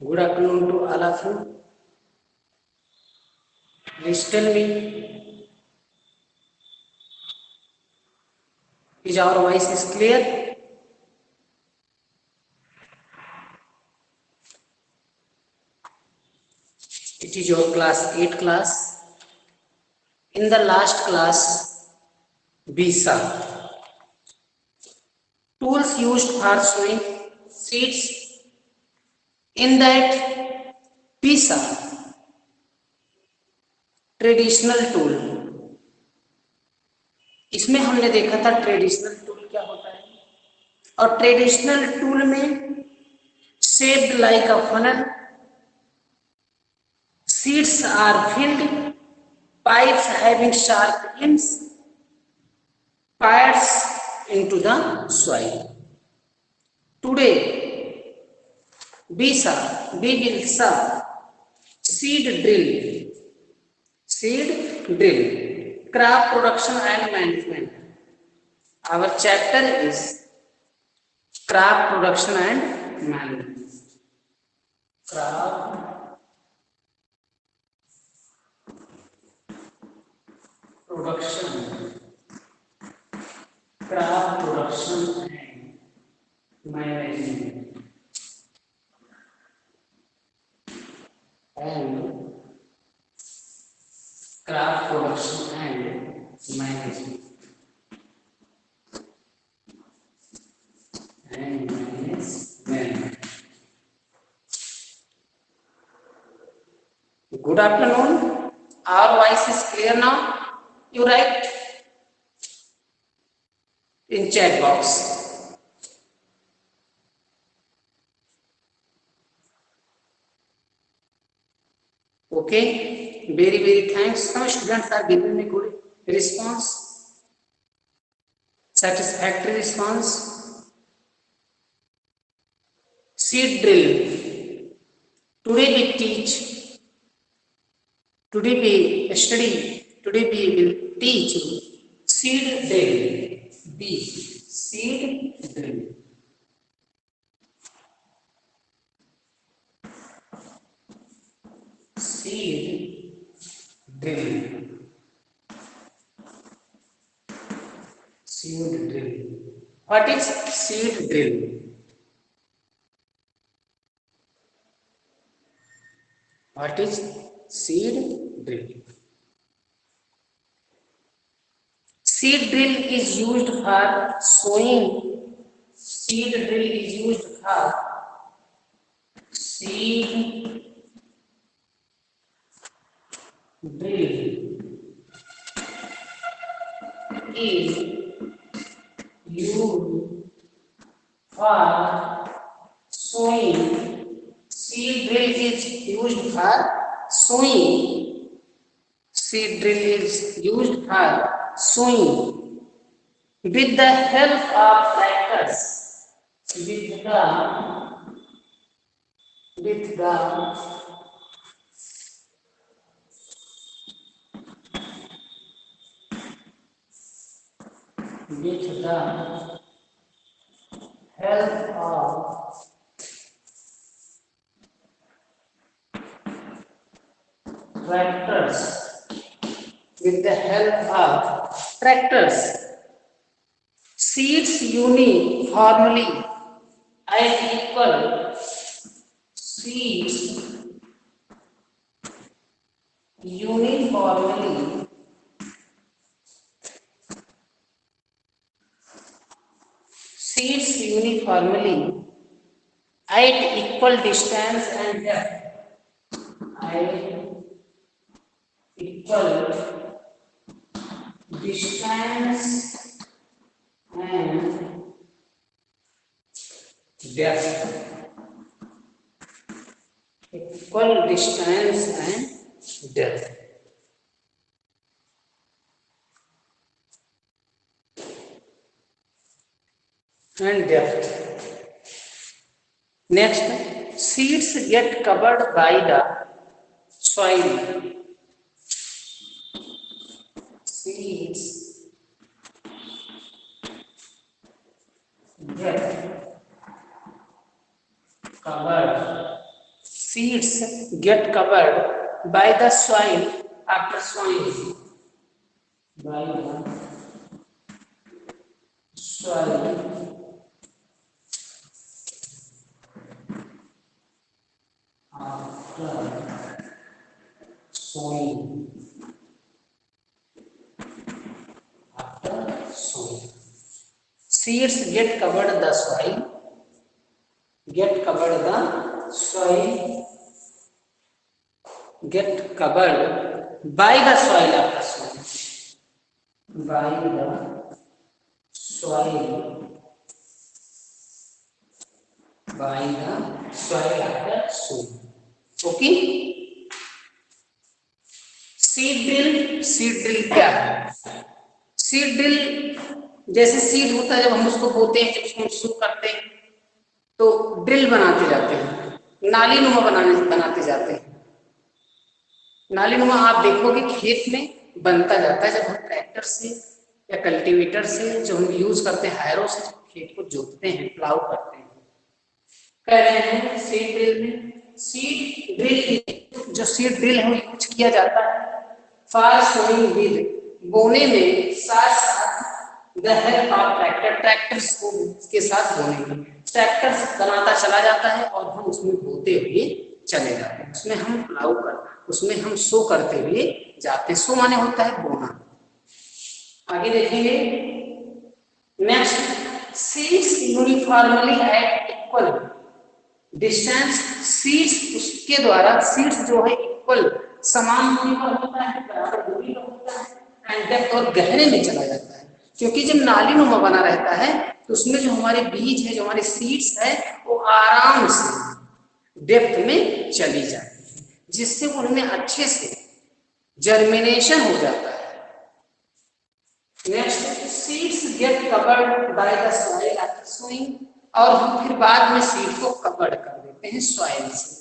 Good afternoon to all of you. Please tell me, is our voice is clear? It is your class 8 class. In the last class, BISA, tools used for sowing seeds. In that, BISA, traditional tool, इसमें हमने देखा था traditional tool क्या होता है, और traditional tool में shaped like a funnel, seeds are filled, pipes having sharp ends, fired into the soil. Today, we will saw seed drill, crop production and management. Our chapter is crop production and management. Crop production and management. And crop production and management. Good afternoon. Our voice is clear now. You write in chat box. Okay. Very thanks. Some students are giving me good response. Satisfactory response. Seed drill. Today we teach. Today we study. Today we will teach seed drill. Seed drill. Seed drill. Seed drill. What is seed drill? What is seed drill? Seed drill is used for sowing. Seed drill is used for seed drill is used for sowing. Seed drill is used for sowing. Seed drill is used for sowing with the help of tractors. With the help of tractors. With the help of tractors, seeds uniformly and equal. Seeds uniformly at equal distance and depth. Equal distance and depth. Equal distance and depth. Next, seeds get covered by the soil. Seeds get covered seeds get covered by the soil after sowing. By the soil after sowing. After sowing, seeds get covered the soil. Get covered the soil. Get covered by the soil after sowing. By the soil. By the soil after sowing. Okay. Seed drill क्या है? Seed drill जैसे seed होता है, जब हम उसको बोते हैं, जब उसको शो करते हैं तो ड्रिल बनाते जाते हैं, नाली नुमा बनाते जाते हैं। नाली नुमा आप देखोगे खेत में बनता जाता है जब हम ट्रैक्टर से या कल्टीवेटर से जो हम यूज करते हैं, हायरों से खेत को जोतते हैं, प्लाउ करते हैं। कह रहे हैं सीड ड्रिल में, सीड ड्रिल जो सीड ड्रिल है वो यूज किया जाता है फॉर सोइंग विद, बोने में साथ साथ the help of tractor, tractors को के साथ बोने में ट्रैक्टर बनाता चला जाता है और हम उसमें बोते हुए चले जाते हैं, उसमें हम प्लाउ कर, उसमें हम सो करते हुए जाते हैं। सो माने होता है बोना। आगे देखेंगे next, seeds uniformly eight equal distance, seeds उसके द्वारा, सीड्स जो है इक्वल समान दूरी पर होता है, बराबर दूरी पर होता है, एंड डेप्थ और गहरे में चला जाता है, क्योंकि जब नाली नुमा बना रहता है तो उसमें जो हमारे बीज है, जो हमारे सीड्स है, वो आराम से डेप्थ में चली जाती है, जिससे उनमें अच्छे से जर्मिनेशन हो जाता है। Next, seeds get covered by the soil after sowing, और हम फिर बाद में सीड को कवर कर देते हैं सॉइल से,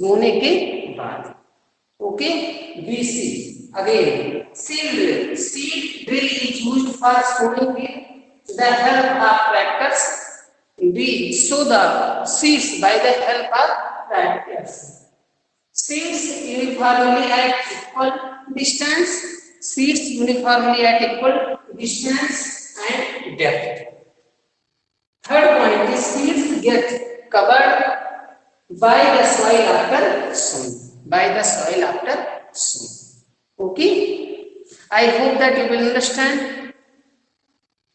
बोने के बाद। Okay, BC again, seed drill is used for sowing with the help of tractors, we sow the seeds by the help of tractors. Seeds uniformly at equal distance, seeds uniformly at equal distance and depth. Third point is seeds get covered by the soil after sowing. By the soil after sowing. Okay, I hope that you will understand.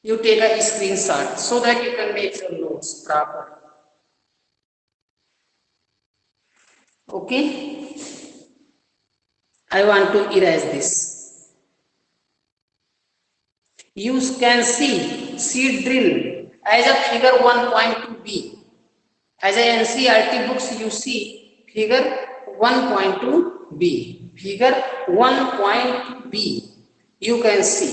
You take a screenshot so that you can make your notes proper. Okay, I want to erase this. You can see seed drill as a figure 1.2b. As a NCERT books you see figure 1.2b. Figure 1.2b you can see.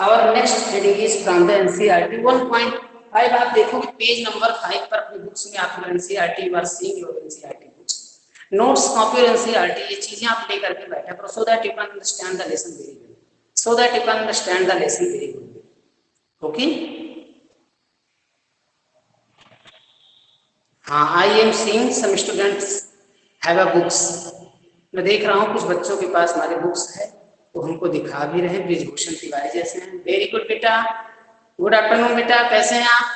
Our next heading is from the NCERT 1.5. आप देखोगे page number 5 पर अपनी books में आप NCERT, you are seeing your NCERT books, notes, copy और NCERT, ये चीजें आप लेकर के बैठा करो, so that you can understand the lesson very well, so that you can understand the lesson very well. Okay, हाँ, I am seeing some students have a books. मैं देख रहा हूँ कुछ बच्चों के पास हमारे बुक्स है, तो हमको दिखा भी रहे, ब्रिजभूषण तिवारी जैसे हैं। वेरी गुड बेटा, गुड आफ्टरनून बेटा, कैसे हैं आप?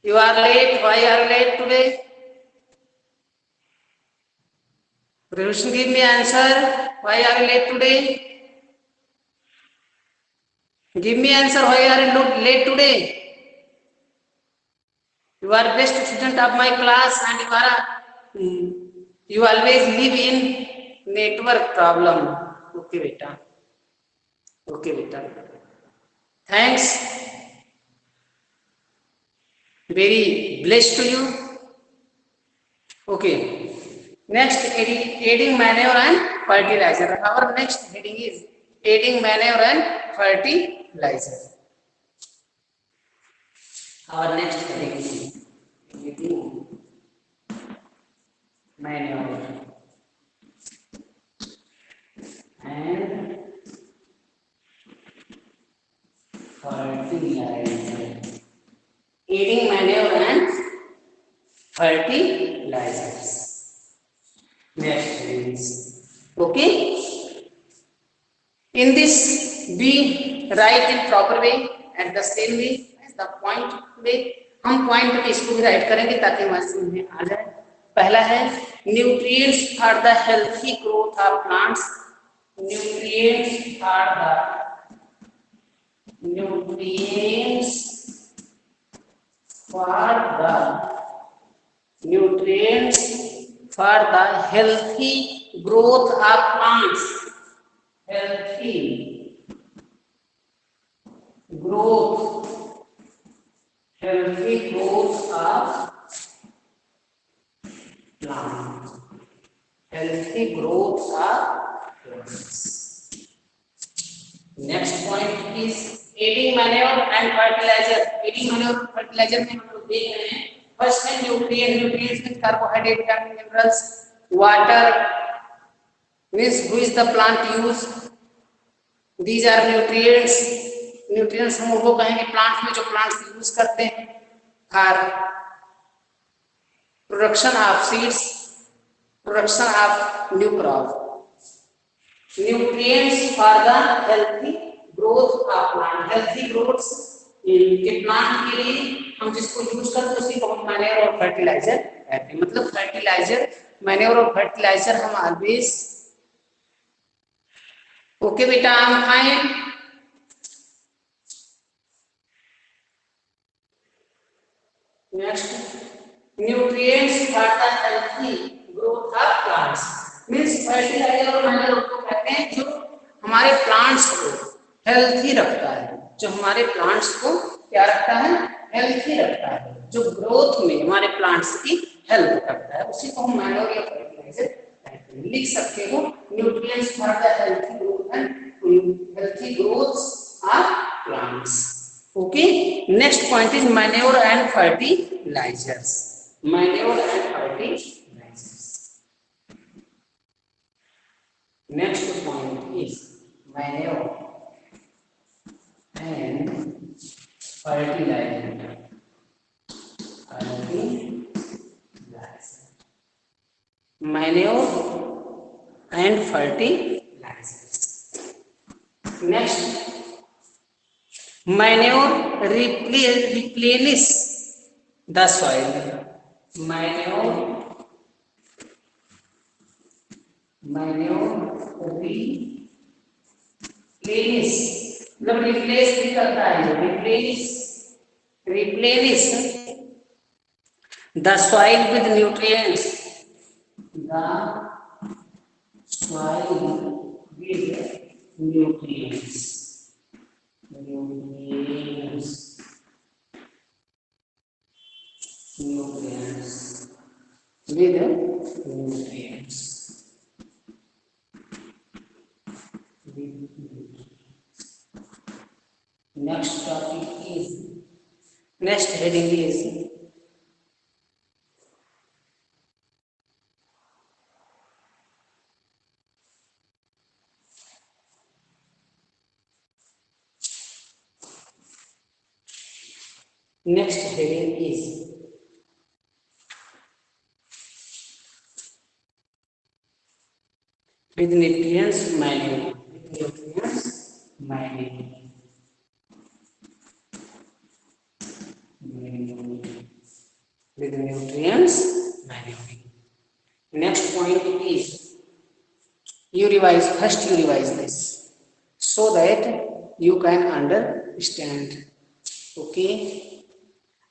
You are late, why are late today? Brijbhushan give me answer, why are late today? Give me answer, why are late today? You are best student of my class and you always live in network problem. Okay beta, okay beta, thanks, very blessed to you. Okay, next, aiding manure and fertilizer. Our next heading is aiding manure and fertilizer. Our next heading is aiding manure and fertilizers. Next is okay. In this we write in proper way at the same way as the point way. हम point में इसको भी right करेंगे ताकि हमारे समझ में आ जाए. पहला है nutrients for the healthy growth of plants. Nutrients for the nutrients for the healthy growth of plants. Healthy growth of plants. Healthy growth of plants. Next point is aiding manure and fertilizer. Aiding manure and fertilizer में हम लोग देख रहे हैं. First है nutrients में carbohydrate, vitamin, minerals, water. Which the plant use? These are nutrients. Nutrients हम उनको कहेंगे plants में जो plants use करते हैं for production of seeds, production of new crop. Nutrients for the healthy growth of plant. Healthy growth के plant के लिए हम जिसको यूज करते हैं उसी को हम मैन्योर और फर्टिलाइजर कहते हैं. मतलब फर्टिलाइजर, मैन्योर और फर्टिलाइजर हम ऑलवेज. ओके बेटा, आम खाएं. Next nutrients for the healthy growth of plants. Means fertiliser और मैन्योर को कहते हैं जो हमारे प्लांट्स को हेल्थी रखता है. जो हमारे प्लांट्स को क्या रखता है? हेल्थी रखता है. जो ग्रोथ में हमारे प्लांट्स की हेल्प करता है उसी को हम मैन्योर या फर्टिलाइजर कहते हैं. लिख सकते हो nutrients for the healthy growth and healthy growth of plants. Okay. Next point is manure and fertilizers. Manure and fertilizers. Next point is manure and fertilizer. Manure and fertilizers. Next, manure replenish the soil. Manure replenish, मतलब replace भी करता है. replenish the soil with nutrients. The soil with nutrients with nutrients. Next topic is, next heading is with nutrients manure. With nutrients manuring. Next point is, you revise this so that you can understand. Okay.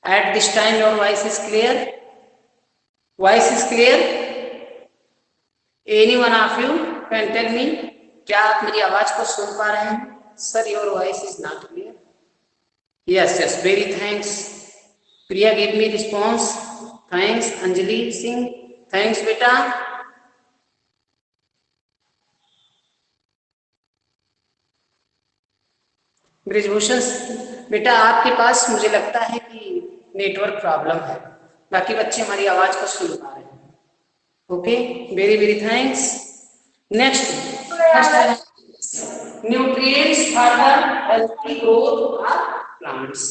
At this time your voice is clear? Any one of you can tell me, क्या आप मेरी आवाज को सुन पा रहे हैं? Sir, your voice is not clear. Yes, very thanks. Priya gave me response. Thanks. Anjali Singh, thanks beta. Brijbhushan बेटा, आपके पास मुझे लगता है कि नेटवर्क प्रॉब्लम है. बाकी बच्चे हमारी आवाज को सुन पा रहे हैं. Okay, very thanks. Next, nutrients for the healthy growth of plants.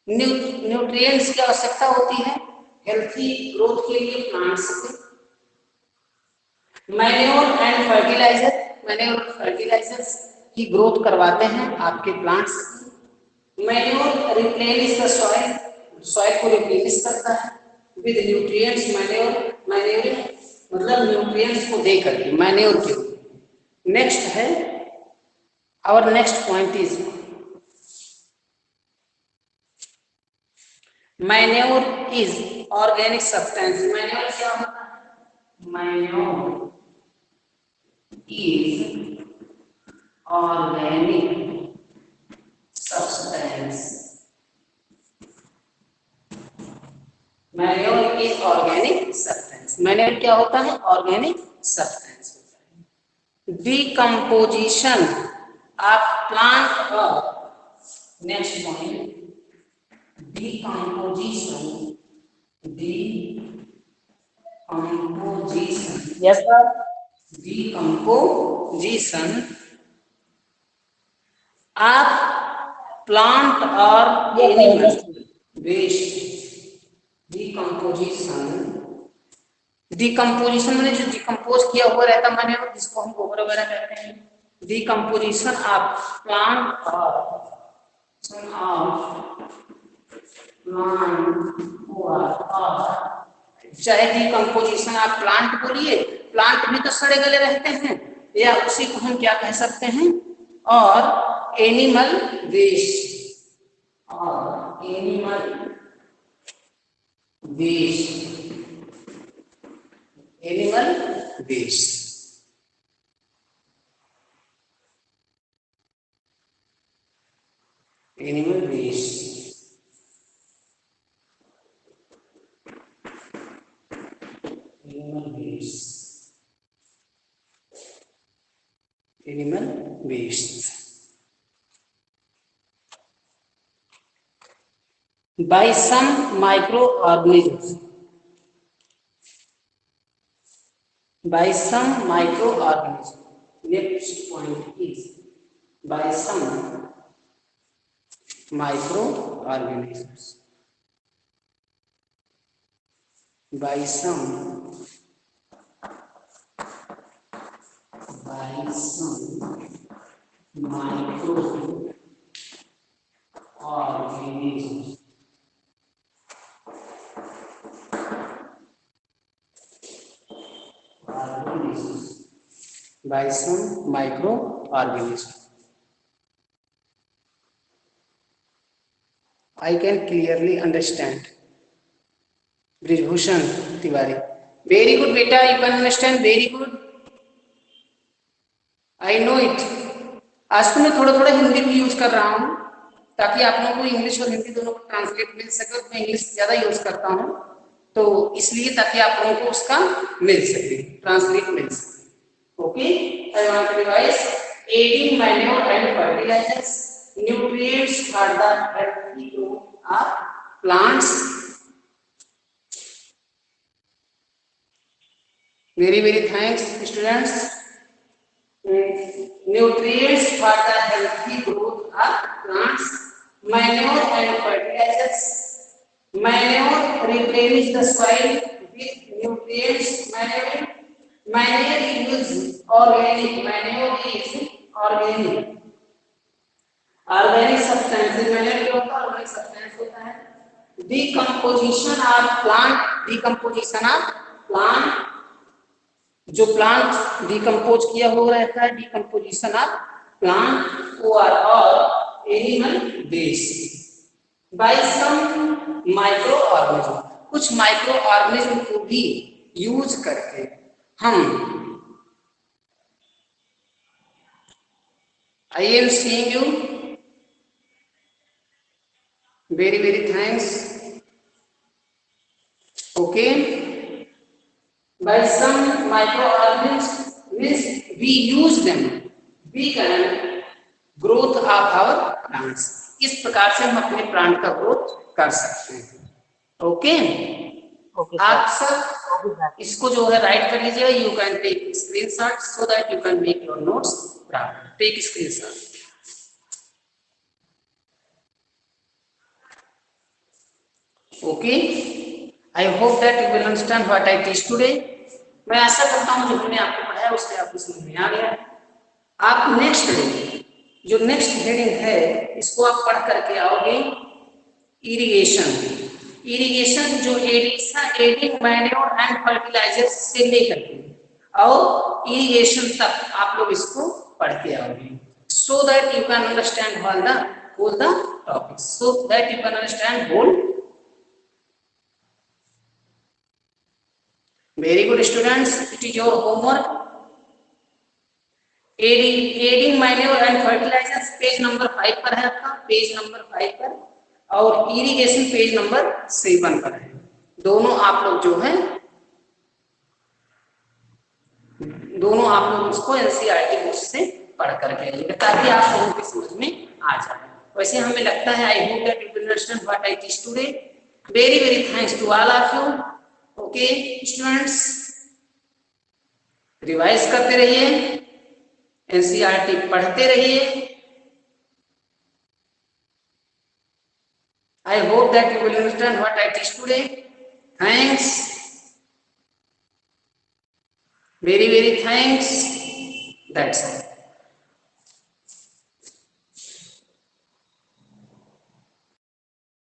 Nutrients की आवश्यकता होती है हेल्थी ग्रोथ के लिए प्लांट्स के। Manure and fertiliser, manure fertilisers की ग्रोथ करवाते हैं आपके plants. Manure replenish the soil, soil को रिप्लेनिश करता है विद न्यूट्रिएंट्स। मैन्योर मतलब न्यूट्रिएंट्स को दे करके मैन्योर के। नेक्स्ट है, our next point is manure is organic substance। manure क्या होता है? manure is organic substance। manure is organic substance। manure क्या होता है? organic substance होता है। decomposition of plant or next point, decomposition, decomposition, Yes, sir. decomposition of plant or animal waste। Decomposition मैंने जो डिकम्पोज किया हुआ रहता मैंने, जिसको हम गोबर वगैरह कहते हैं। डिकम्पोजिशन ऑफ प्लांट और चाहे डिकम्पोजिशन आप प्लांट बोलिए, प्लांट भी तो सड़े गले रहते हैं, या उसी को हम क्या कह सकते हैं, और एनिमल वेस्ट, और animal waste, animal waste. Animal waste, animal waste, animal waste by some microorganisms, by some microorganisms। next point is by some microorganisms, by some microorganisms, by some microorganisms। I can clearly understand। Brijbhushan Tiwari, very good बेटा, you can understand, very good, I know it. आज तो मैं थोड़ा थोड़ा हिंदी भी use कर रहा हूँ ताकि आप लोगों को इंग्लिश और हिंदी दोनों को ट्रांसलेट मिल सके। मैं इंग्लिश ज्यादा यूज करता हूँ तो इसलिए, ताकि आप लोगों को उसका मिल सके, ट्रांसलेट मिल सके। Okay, I want to revise. Adding manure and fertilisers, nutrients for the healthy growth of plants. Very very thanks students। nutrients for the healthy growth of plants, manure and fertilizers। manure replenish the soil with nutrients। manure is organic, manure is organic, organic substance। manure क्या होता है? organic substance होता है। decomposition of plant, decomposition of plant, जो plant decompose किया हो रहता है, डिकम्पोजिशन ऑफ प्लांट और animal waste by some microorganism. कुछ माइक्रो ऑर्गेनिज्म को भी यूज करके हम, I am seeing you, very very thanks. Okay, by some microorganisms means we use them, we can growth of our plants। इस प्रकार से हम अपने प्लांट का ग्रोथ कर सकते हैं। ओके, आप सब इसको जो है राइट कर लीजिएगा। You can take screenshot so that you can make your notes प्राप्त। Take screenshot. Okay, I hope that you will understand what I teach today. मैं आशा करता हूँ जो मैंने आपको पढ़ाया उससे आपको समझ में आ गया। आप नेक्स्ट डे जो नेक्स्ट हेडिंग है इसको आप पढ़ करके आओगे, इरिगेशन। इरिगेशन जो एडिंग मैन्योर एंड फर्टिलाइजर से लेकर के और इरिगेशन तक आप लोग इसको पढ़ के आओगे, so that you can understand all the topics, so that you can understand whole. Very good students, it is your homework. Adding manure and fertilisers page number 5 पर है आपका, पेज नंबर 5 पर, और इरिगेशन पेज नंबर 7 पर है। दोनों आप लोग जो है दोनों आप लोग उसको एनसीईआरटी बुक से पढ़ करके आइएगा ताकि आप लोगों की समझ में आ जाए। वैसे हमें लगता है I hope that you will understand what I teach today. Very very thanks to all of you. Okay students, revise करते रहिए, एनसीईआरटी पढ़ते रहिए। I hope that you will understand what I teach today. Thanks, very very thanks, that's all.